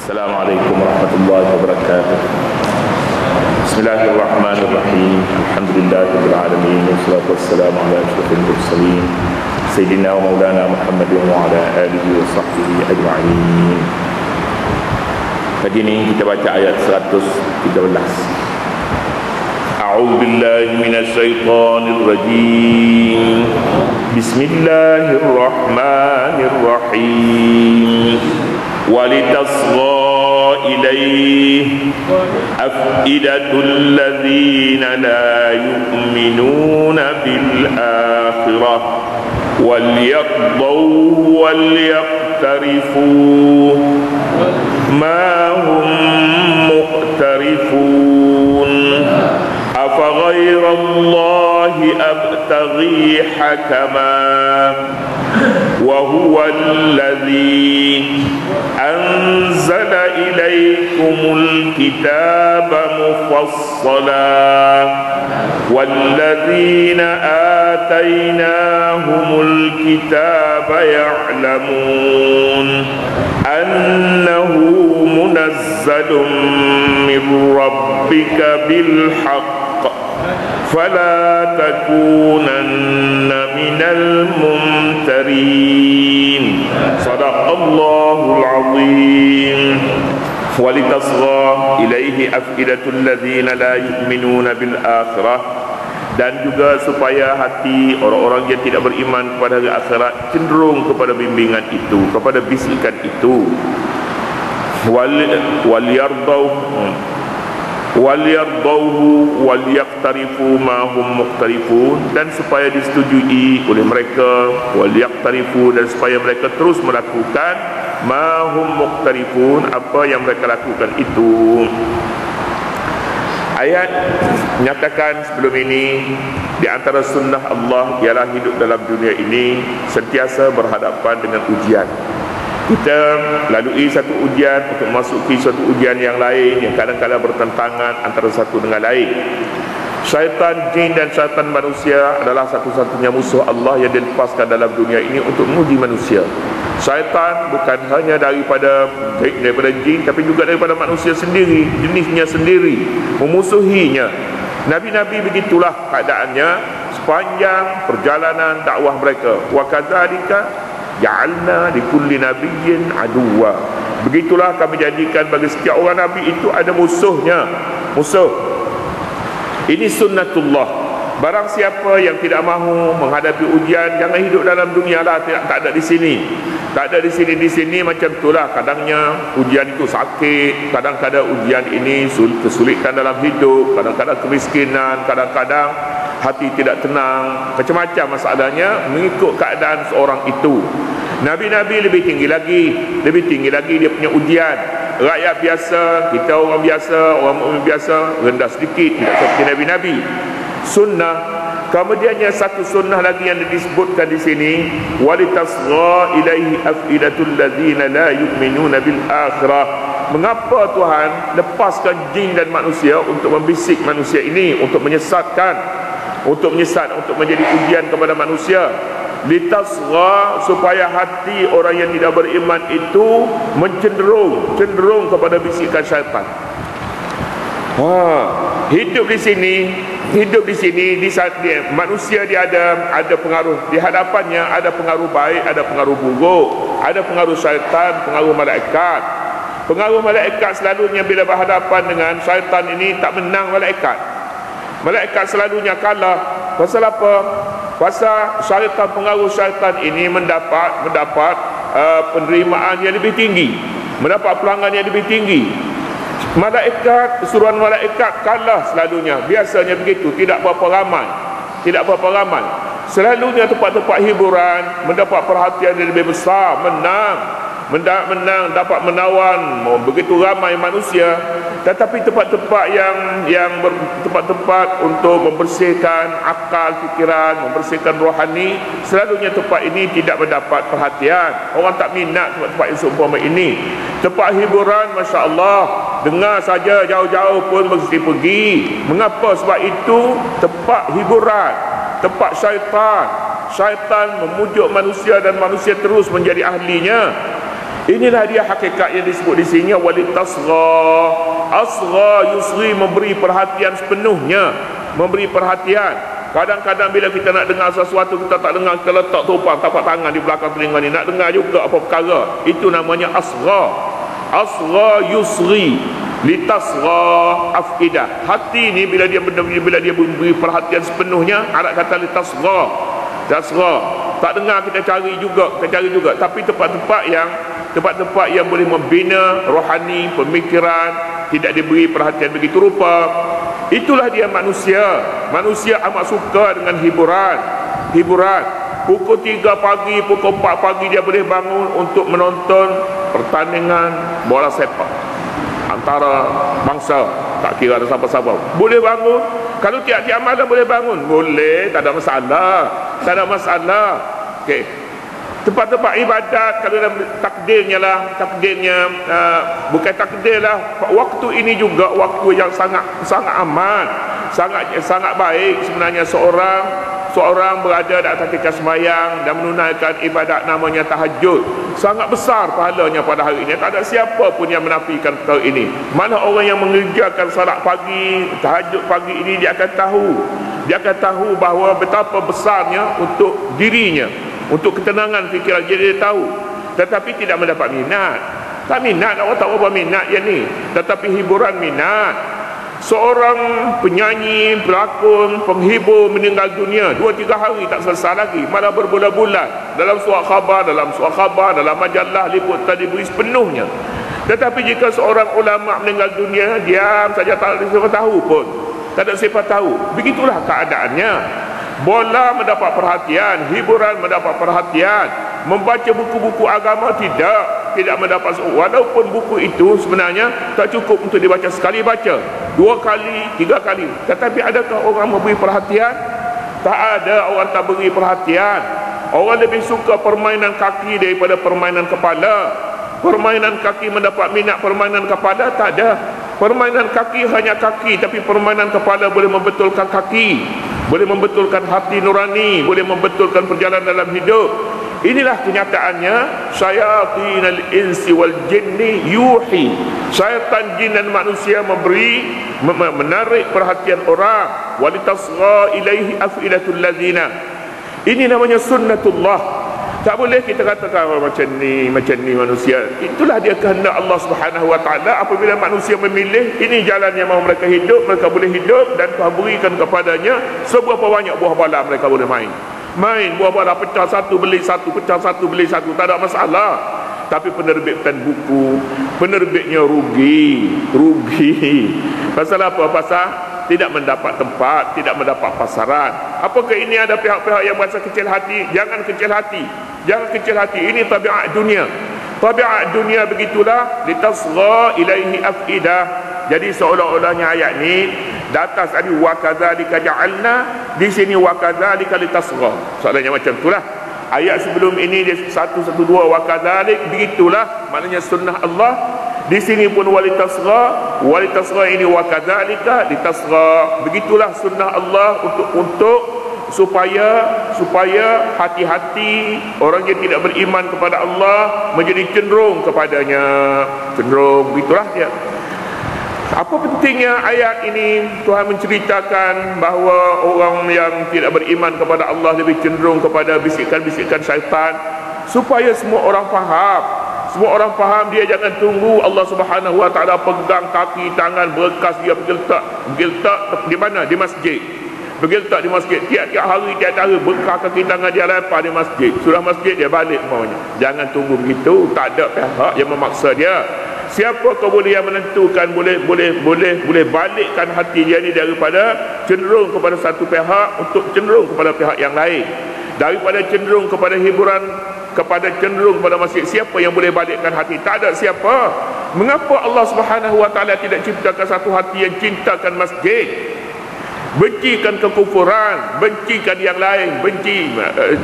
Assalamualaikum warahmatullahi wabarakatuh. Bismillahirrahmanirrahim. Alhamdulillahirabbil alamin. Wassalatu wassalamu ala asyrofil mursalin sayyidina wa maulana Muhammadin wa ala alihi wa sahbihi ajma'in. Pagi ini kita baca ayat 113. A'udzu billahi minasy syaithanir rajim. Bismillahirrahmanirrahim. وَلِتَصْغَى إِلَيْهِ أَفْئِدَةُ الَّذِينَ لَا يُؤْمِنُونَ بِالْآخِرَةِ وَلْيَرْضَوْهُ وَلْيَقْتَرِفُوا مَا هُمْ مُقْتَرِفُونَ أَفَغَيْرَ اللَّهِ أَبْتَغِي حَكَمًا وَهُوَ الَّذِي أنزل إليكم الكتاب مفصلا والذين آتيناهم الكتاب يعلمون أنه منزل من ربك بالحق فلا تكونن من الممترين صدق الله العظيم ولتصغى إليه أفئدة الذين لا يؤمنون بالآخرة dan juga supaya hati orang-orang yang tidak beriman kepada hari akhirat cenderung kepada bimbingan itu, kepada bisikan itu. Waliyardauhu waliyaqtarifu ma hum muqtarifun, dan supaya disetujui oleh mereka, waliyaqtarifu, dan supaya mereka terus melakukan ma hum muqtarifun, apa yang mereka lakukan itu. Ayat menyatakan sebelum ini di antara sunnah Allah ialah hidup dalam dunia ini sentiasa berhadapan dengan ujian. Kita lalui satu ujian untuk masuki suatu ujian yang lain yang kadang-kadang bertentangan antara satu dengan lain. Syaitan jin dan syaitan manusia adalah satu-satunya musuh Allah yang dilepaskan dalam dunia ini untuk menguji manusia. Syaitan bukan hanya daripada jin, tapi juga daripada manusia sendiri, jenisnya sendiri, memusuhinya. Nabi-nabi begitulah keadaannya sepanjang perjalanan dakwah mereka. Wa kadzalika ja'alna likulli nabiyyin aduwwa. Begitulah kami jadikan bagi setiap orang nabi itu ada musuhnya. Musuh. Ini sunnatullah. Barang siapa yang tidak mahu menghadapi ujian, jangan hidup dalam dunia lah. Tak ada di sini. Tak ada di sini. Di sini macam itulah. Kadangnya ujian itu sakit, kadang-kadang ujian ini kesulitan dalam hidup, kadang-kadang kemiskinan, kadang-kadang hati tidak tenang, macam-macam masalahnya mengikut keadaan seorang itu. Nabi-nabi lebih tinggi lagi dia punya ujian. Rakyat biasa, kita orang biasa, orang mukmin biasa, rendah sedikit, tidak seperti nabi-nabi. Sunnah. Kemudiannya satu sunnah lagi yang disebutkan di sini, walitasgha ilaihi afidatul ladzina la yu'minuna bil akhirah. Mengapa Tuhan lepaskan jin dan manusia untuk membisik manusia ini, untuk menyesatkan, untuk menjadi ujian kepada manusia. Litasgha, supaya hati orang yang tidak beriman itu cenderung kepada bisikan syaitan. Hidup di sini di saat dia manusia, dia ada pengaruh di hadapannya, ada pengaruh baik, ada pengaruh buruk, ada pengaruh syaitan, pengaruh malaikat. Pengaruh malaikat selalunya bila berhadapan dengan syaitan ini tak menang malaikat. Malaikat selalunya kalah. Pasal apa? Pasal syaitan, pengaruh syaitan ini mendapat penerimaan yang lebih tinggi, mendapat pelanggan yang lebih tinggi. Malaikat, keseluruhan malaikat kalah selalunya. Biasanya begitu, tidak berapa ramai. Selalunya tempat-tempat hiburan mendapat perhatian yang lebih besar, menang, dapat menawan begitu ramai manusia. Tetapi tempat-tempat tempat-tempat untuk membersihkan akal, fikiran, membersihkan rohani, selalunya tempat ini tidak mendapat perhatian. Orang tak minat tempat-tempat yang seumpama ini. Tempat hiburan, Masya Allah, dengar saja jauh-jauh pun mesti pergi. Mengapa? Sebab itu tempat hiburan, tempat syaitan. Syaitan memujuk manusia dan manusia terus menjadi ahlinya. Inilah dia hakikat yang disebut di sini, walitasgha. Asgha yusri, memberi perhatian sepenuhnya, memberi perhatian. Kadang-kadang bila kita nak dengar sesuatu, kita tak dengar, kita letak topang tapak tangan di belakang telinga ni, nak dengar juga apa perkara. Itu namanya asgha. Asgha yusri litasgha afidah. Hati ni bila dia memberi perhatian sepenuhnya, Arab kata litasgha. Tasgha. Tak dengar, kita cari juga. Tapi tempat-tempat yang boleh membina rohani, pemikiran, tidak diberi perhatian begitu rupa. Itulah dia manusia. Manusia amat suka dengan hiburan. Pukul 3 pagi, pukul 4 pagi dia boleh bangun untuk menonton pertandingan bola sepak antara bangsa. Tak kira ada siapa-siapa, boleh bangun. Kalau tiap-tiap malam boleh bangun, boleh, tak ada masalah. Okey, tempat-tempat ibadat, kalau takdirnya bukan takdir lah, waktu ini juga waktu yang sangat aman, sangat baik sebenarnya. Seorang berada di atas kekal sembahyang dan menunaikan ibadat namanya tahajud, sangat besar pahalanya pada hari ini. Tak ada siapa pun yang menafikan perkara ini. Mana orang yang mengerjakan salat pagi, tahajud pagi ini, dia akan tahu bahawa betapa besarnya untuk dirinya, untuk ketenangan fikiran. Jadi dia tahu, tetapi tidak mendapat minat. Tak minat, orang tak berapa minat yang ni. Tetapi hiburan minat. Seorang penyanyi, pelakon, penghibur meninggal dunia, 2-3 hari tak selesai lagi, malah berbulan-bulan dalam surat khabar, dalam majalah liputan diberi sepenuhnya. Tetapi jika seorang ulama meninggal dunia, diam saja, tak ada siapa tahu pun. Tak ada siapa tahu. Begitulah keadaannya. Bola mendapat perhatian, hiburan mendapat perhatian, membaca buku-buku agama tidak mendapat. Walaupun buku itu sebenarnya tak cukup untuk dibaca sekali, baca 2 kali, 3 kali. Tetapi adakah orang memberi perhatian? Tak ada orang tak beri perhatian. Orang lebih suka permainan kaki daripada permainan kepala. Permainan kaki mendapat minat, permainan kepala tak ada. Permainan kaki hanya kaki, tapi permainan kepala boleh membetulkan kaki, boleh membetulkan hati nurani, boleh membetulkan perjalanan dalam hidup. Inilah kenyataannya. Syayatinal insi wal jinni yuhi. Syaitan, jin dan manusia menarik perhatian orang. Walitasgha ilaihi afidatul ladzina. Ini namanya sunnatullah. Tak boleh kita katakan macam ni manusia. Itulah dia kehendak Allah Subhanahu wa taala. Apabila manusia memilih ini jalan yang mahu mereka hidup, mereka boleh hidup, dan Tuhan berikan kepadanya seberapa banyak buah bala mereka boleh main buah bala, pecah satu beli satu, tak ada masalah. Tapi penerbitan buku, penerbitnya rugi. Pasal apa? Pasal tidak mendapat tempat, tidak mendapat pasaran. Apakah ini ada pihak-pihak yang merasa kecil hati? Jangan kecil hati. Ini tabiat dunia. Tabiat dunia begitulah. Litasgha ilaihi afidah. Jadi seolah-olahnya ayat ni di atas tadi wa kadzalika ja'alna, di sini wa kadzalika litasgha. Soalannya macam itulah. Ayat sebelum ini dia 112 wa kadzalik, begitulah maknanya sunnah Allah. Di sini pun walitasgha ini wa kadzalika litasgha. Begitulah sunnah Allah untuk supaya hati-hati orang yang tidak beriman kepada Allah menjadi cenderung kepadanya. Begitulah dia. Apa pentingnya ayat ini? Tuhan menceritakan bahawa orang yang tidak beriman kepada Allah lebih cenderung kepada bisikan-bisikan syaitan, supaya semua orang faham. Dia jangan tunggu Allah Subhanahu wa taala pegang kaki tangan berkas dia bergeltak di mana? Di masjid. Bergeltak di masjid tiap-tiap hari bekas kaki tangan dia lempar di masjid. Sudah masjid dia balik maunya. Jangan tunggu begitu. Tak ada pihak yang memaksa dia. Siapa boleh yang menentukan boleh balikkan hati dia ni daripada cenderung kepada satu pihak untuk cenderung kepada pihak yang lain, daripada cenderung kepada hiburan kepada cenderung kepada masjid? Siapa yang boleh balikkan hati? Tak ada siapa. Mengapa Allah Subhanahu wa taala tidak ciptakan satu hati yang cintakan masjid, bencikan kekufuran, bencikan yang lain,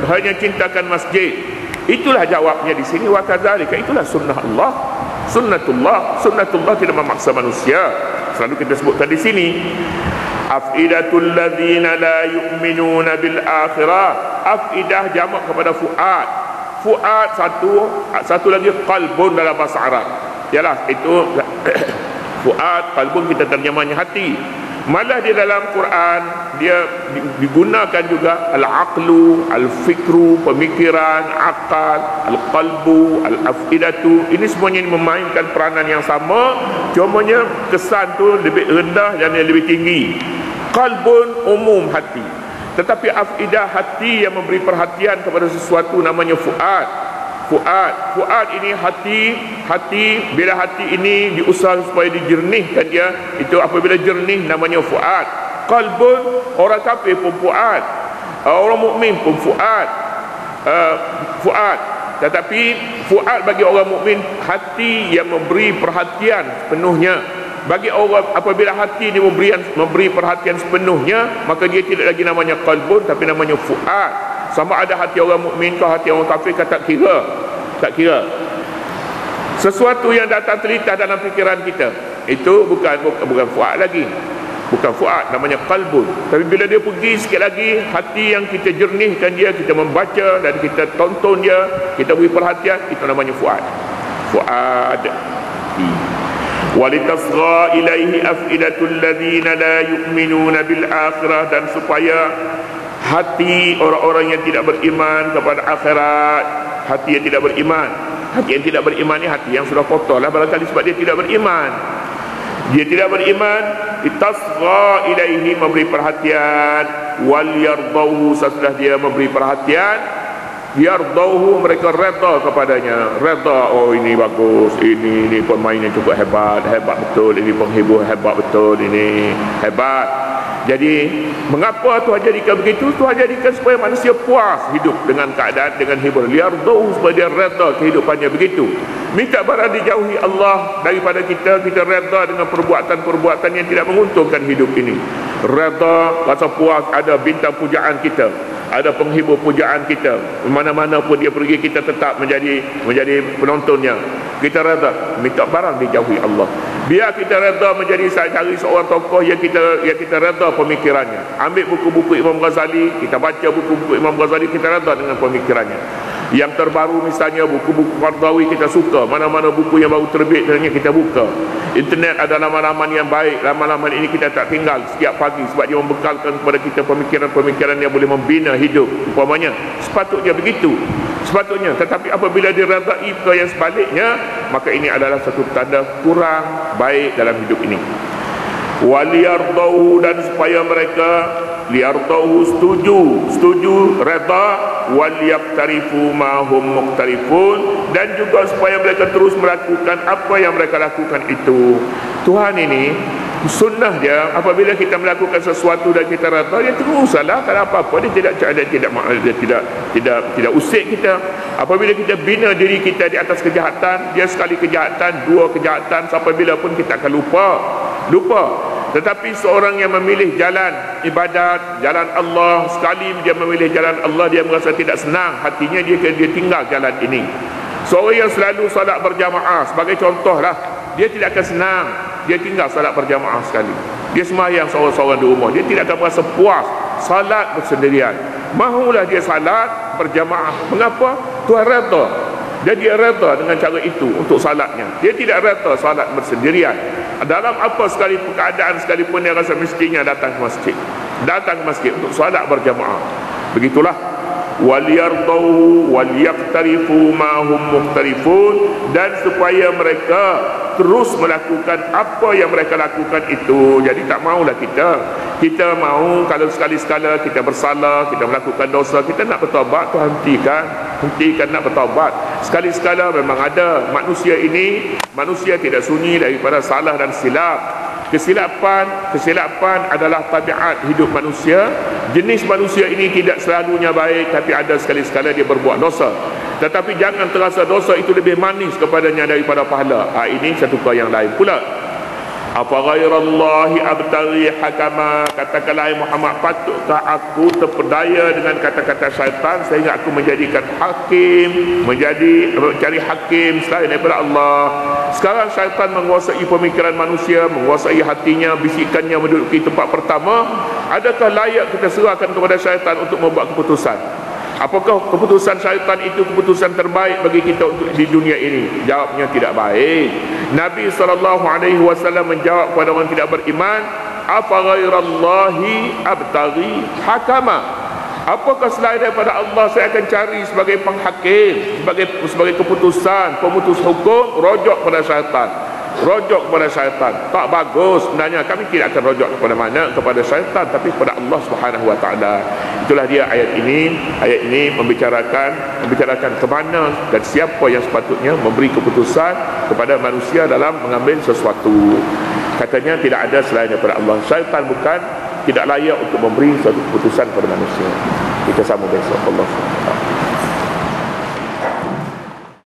hanya cintakan masjid? Itulah jawabnya di sini wa kadzalika. Itulah sunnah Allah. Sunnatullah tidak memaksa manusia. Selalu kita sebutkan di sini, afidatul ladzina la yu'minuna bil akhirah. Afidah jamak kepada fuad. fuad satu lagi qalbun dalam bahasa Arab. Yalah, itu fuad, qalbun kita terjemahnya hati. Malah di dalam Quran dia digunakan juga al-aqlu, al-fikru, pemikiran, akal, al-qalbu, al-afidatu. Ini semuanya memainkan peranan yang sama, cumanya kesan tu lebih rendah dan lebih tinggi. Qalbun umum hati, tetapi afidah hati yang memberi perhatian kepada sesuatu namanya fuad. Fuad ini hati bila hati ini diusaha supaya dijernihkan dia, itu apabila jernih namanya fuad. Qalbun, orang kafir pun fuad, orang mukmin pun fuad. Tetapi fuad bagi orang mukmin hati yang memberi perhatian sepenuhnya. Bagi orang, apabila hati dia memberi perhatian sepenuhnya, maka dia tidak lagi namanya qalbun, tapi namanya fuad. Sama ada hati orang mukmin atau hati orang kafir, tak kira. Sesuatu yang datang terlintas dalam fikiran kita, itu bukan fuad lagi. Bukan fuad, namanya qalbun. Tapi bila dia pergi sikit lagi, hati yang kita jernihkan dia, kita membaca dan kita tonton dia, kita beri perhatian, itu namanya fuad. Walitasgha ilaihi afidatul ladzina la yu'minuna bil akhirah, dan supaya hati orang-orang yang tidak beriman kepada akhirat, hati yang tidak beriman. Hati yang tidak beriman ni hati yang sudah kotor lah, barangkali sebab dia tidak beriman. Dia tidak beriman, itasgha ilaihi, memberi perhatian, wal yardauhu, sesudah dia memberi perhatian, yardauhu, mereka redha kepadanya. Redha, oh ini bagus, ini pemain yang cukup hebat betul, ini penghibur hebat betul, ini hebat. Jadi mengapa Tuhan jadikan begitu? Tuhan jadikan supaya manusia puas hidup dengan keadaan, dengan hiburan. Liyardau, supaya dia redha kehidupannya begitu. Minta barang dijauhi Allah daripada kita redha dengan perbuatan-perbuatan yang tidak menguntungkan hidup ini. Redha, rasa puas, ada bintang pujaan kita, ada penghibur pujaan kita. Mana-mana pun dia pergi, kita tetap menjadi penontonnya. Kita redha, minta barang dijauhi Allah. Biar kita redha menjadi cari seorang tokoh yang kita redha pemikirannya. Ambil buku-buku Imam Ghazali, kita baca buku-buku Imam Ghazali, kita redha dengan pemikirannya. Yang terbaru misalnya buku-buku Qardawi kita suka. Mana-mana buku yang baru terbit kita buka. Internet ada laman-laman yang baik. Laman-laman ini kita tak tinggal setiap pagi, sebab dia membekalkan kepada kita pemikiran-pemikiran yang boleh membina hidup umpamanya. Sepatutnya begitu, sepatutnya. Tetapi apabila diredai perkara yang sebaliknya, maka ini adalah satu tanda kurang baik dalam hidup ini. Waliyardauhu, dan supaya mereka liyardauhu, setuju redha, waliyaqtarifu ma hum muqtarifun, dan juga supaya mereka terus melakukan apa yang mereka lakukan itu. Tuhan ini sunnah dia, apabila kita melakukan sesuatu dan kita redha, dia teruslah, tak ada apa-apa. Dia tidak usik kita. Apabila kita bina diri kita di atas kejahatan, dia sekali kejahatan, dua kejahatan, sampai bila pun kita akan lupa. Tetapi seorang yang memilih jalan ibadat, jalan Allah, sekali dia memilih jalan Allah, dia merasa tidak senang hatinya, dia tinggal jalan ini. Seorang yang selalu salat berjamaah, sebagai contohlah, dia tidak akan senang dia tinggal salat berjamaah sekali. Dia sembahyang seorang-seorang di rumah, dia tidak akan merasa puas salat bersendirian. Mahulah dia salat berjamaah. Mengapa? Tuhan redha, dan dia redha dengan cara itu untuk salatnya. Dia tidak redha salat bersendirian. Dalam apa sekalipun keadaan sekalipun, dia rasa mestinya datang ke masjid untuk salat berjamaah. Begitulah. Waliyardauhu waliyaqtarifu ma hum muqtarifun, dan supaya mereka terus melakukan apa yang mereka lakukan itu. Jadi tak maulah kita mau kalau sekali-sekala kita bersalah, kita melakukan dosa, kita nak bertaubat, tu hentikan nak bertaubat. Sekali-sekala memang ada. Manusia tidak sunyi daripada salah dan silap. Kesilapan adalah tabiat hidup manusia. Jenis manusia ini tidak selalunya baik, tapi ada sekali-sekala dia berbuat dosa. Tetapi jangan terasa dosa itu lebih manis kepadanya daripada pahala. Ini satu perkara yang lain pula. Apa ghairallahi abtaghi hakama, katakanlah Muhammad, patutkah aku terpedaya dengan kata-kata syaitan sehingga aku menjadikan hakim, mencari hakim selain daripada Allah. Sekarang syaitan menguasai pemikiran manusia, menguasai hatinya, bisikannya menduduki tempat pertama. Adakah layak kita serahkan kepada syaitan untuk membuat keputusan? Apakah keputusan syaitan itu keputusan terbaik bagi kita untuk di dunia ini? Jawabnya tidak baik. Nabi SAW menjawab kepada orang tidak beriman, afa ghairallahi abtaghi hakama, apakah selain daripada Allah saya akan cari sebagai penghakim, sebagai keputusan, pemutus hukum? Rojok pada syaitan, rojok kepada syaitan. Tak bagus. Sebenarnya kami tidak akan rojok kepada mana? Kepada syaitan, tapi kepada Allah Subhanahu wa taala. Itulah dia ayat ini. Ayat ini membicarakan ke mana dan siapa yang sepatutnya memberi keputusan kepada manusia dalam mengambil sesuatu. Katanya tidak ada selain daripada Allah. Syaitan bukan tidak layak untuk memberi suatu keputusan kepada manusia. Kita sambung besok. Allah.